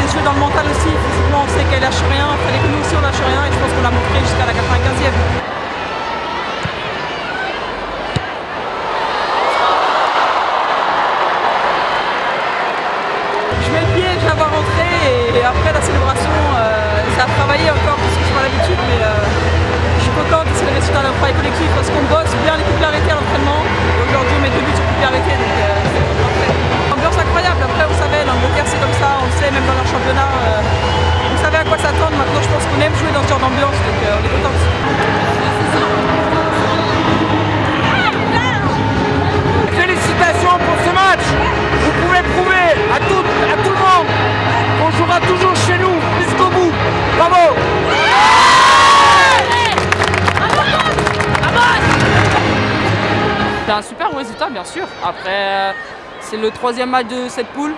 de jouer dans le mental aussi. Physiquement, on sait qu'elle lâche rien. Il fallait que nous aussi on lâche rien et je pense qu'on l'a montré jusqu'à la 95e. Je mets le pied, je la vois rentrer et après la célébration, ça a travaillé encore parce que je n'ai pas l'habitude, mais je suis contente et c'est le résultat d'un travail collectif parce qu'on bosse bien les coups arrêtés à l'entraînement et aujourd'hui on met 2 buts sur coups arrêtés donc c'est parfait. Ambiance incroyable, après on savait, l'Angleterre c'est comme ça, on le sait même dans leur championnat, on savait à quoi s'attendre, maintenant je pense qu'on aime jouer dans ce genre d'ambiance donc on est contente. Félicitations pour ce match. Vous pouvez prouver à tout le monde qu'on jouera toujours chez nous jusqu'au bout. Bravo. C'est un super résultat bien sûr. Après c'est le 3e match de cette poule,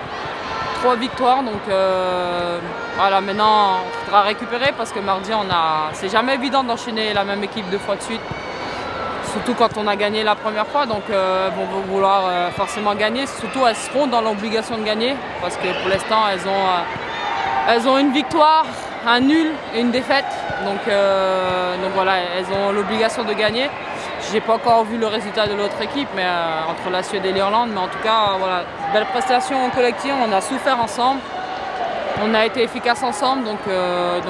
3 victoires donc voilà, maintenant il faudra récupérer parce que mardi c'est jamais évident d'enchaîner la même équipe 2 fois de suite. Surtout quand on a gagné la première fois, donc on va vouloir forcément gagner. Surtout elles seront dans l'obligation de gagner parce que pour l'instant elles ont une victoire, un nul et une défaite. Donc voilà, elles ont l'obligation de gagner. J'ai pas encore vu le résultat de l'autre équipe, mais entre la Suède et l'Irlande, mais en tout cas voilà, belle prestation collective, on a souffert ensemble. On a été efficaces ensemble, donc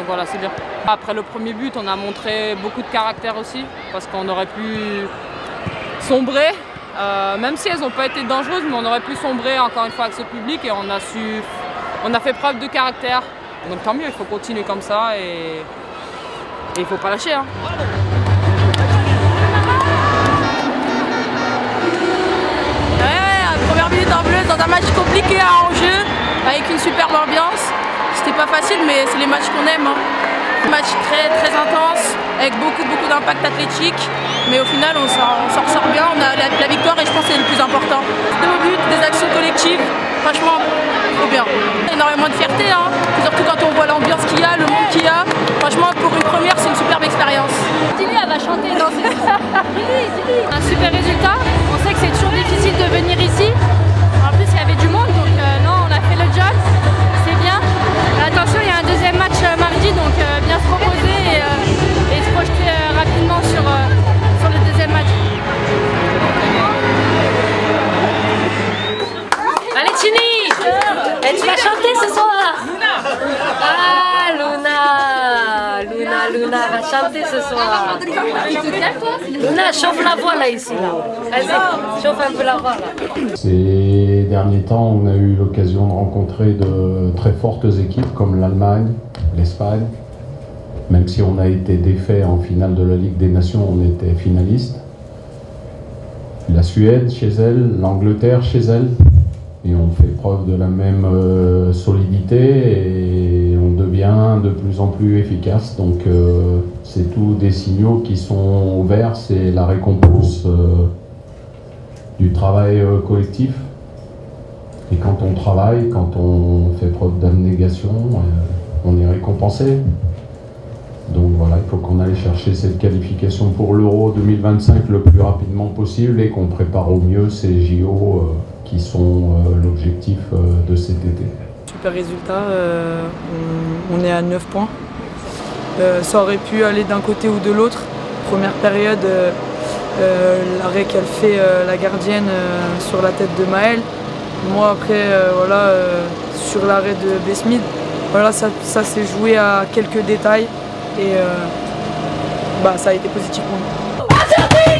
voilà, c'est bien. Après le premier but, on a montré beaucoup de caractère aussi, parce qu'on aurait pu sombrer, même si elles n'ont pas été dangereuses, mais on aurait pu sombrer encore une fois avec ce public et on a fait preuve de caractère. Donc tant mieux, il faut continuer comme ça et il ne faut pas lâcher. Hein. Ouais, première minute en bleu dans un match compliqué à enjeu, avec une superbe ambiance. C'était pas facile, mais c'est les matchs qu'on aime. Hein. Un match très intense, avec beaucoup d'impact athlétique. Mais au final, on s'en ressort bien. On a la victoire et je pense que c'est le plus important. 2 buts, des actions collectives, franchement, trop bien. Énormément de fierté, hein. Surtout quand on voit l'ambiance qu'il y a, le monde qu'il y a. Franchement, pour une première, c'est une superbe expérience. Dili, elle va chanter et danser. Dili. Un super résultat. On sait que c'est toujours difficile de venir ici. En plus, il y avait du monde, donc non, on a fait le job. C'est bien. Attention, il y a un 2e match mardi, donc bien se reposer et se projeter rapidement sur le 2e match. Allez Chini, tu vas chanter ce soir. Ah Luna va chanter ce soir. Luna, chauffe la voix là ici. Vas-y, chauffe un peu la voix là. Ces derniers temps, on a eu l'occasion de rencontrer de très fortes équipes comme l'Allemagne, l'Espagne. Même si on a été défait en finale de la Ligue des Nations, on était finaliste. La Suède chez elle, l'Angleterre chez elle. Et on fait preuve de la même solidité et on devient de plus en plus efficace. Donc c'est tous des signaux qui sont ouverts, c'est la récompense du travail collectif. Et quand on travaille, quand on fait preuve d'abnégation, on est récompensé. Donc voilà, il faut qu'on aille chercher cette qualification pour l'Euro 2025 le plus rapidement possible et qu'on prépare au mieux ces JO qui sont l'objectif de cet été. Super résultat, on est à 9 points. Ça aurait pu aller d'un côté ou de l'autre. Première période, l'arrêt qu'elle fait la gardienne sur la tête de Maëlle. Moi après, voilà, sur l'arrêt de Besmid, voilà, ça s'est joué à quelques détails et ça a été positif pour nous. Aujourd'hui,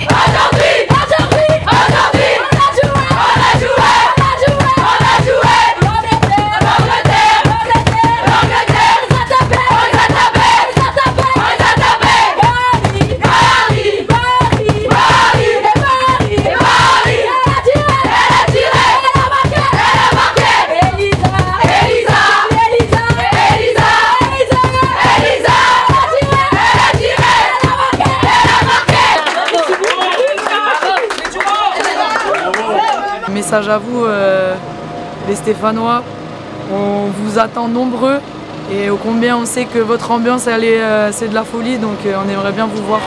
Message à vous, les Stéphanois, on vous attend nombreux et ô combien on sait que votre ambiance c'est de la folie, donc on aimerait bien vous voir.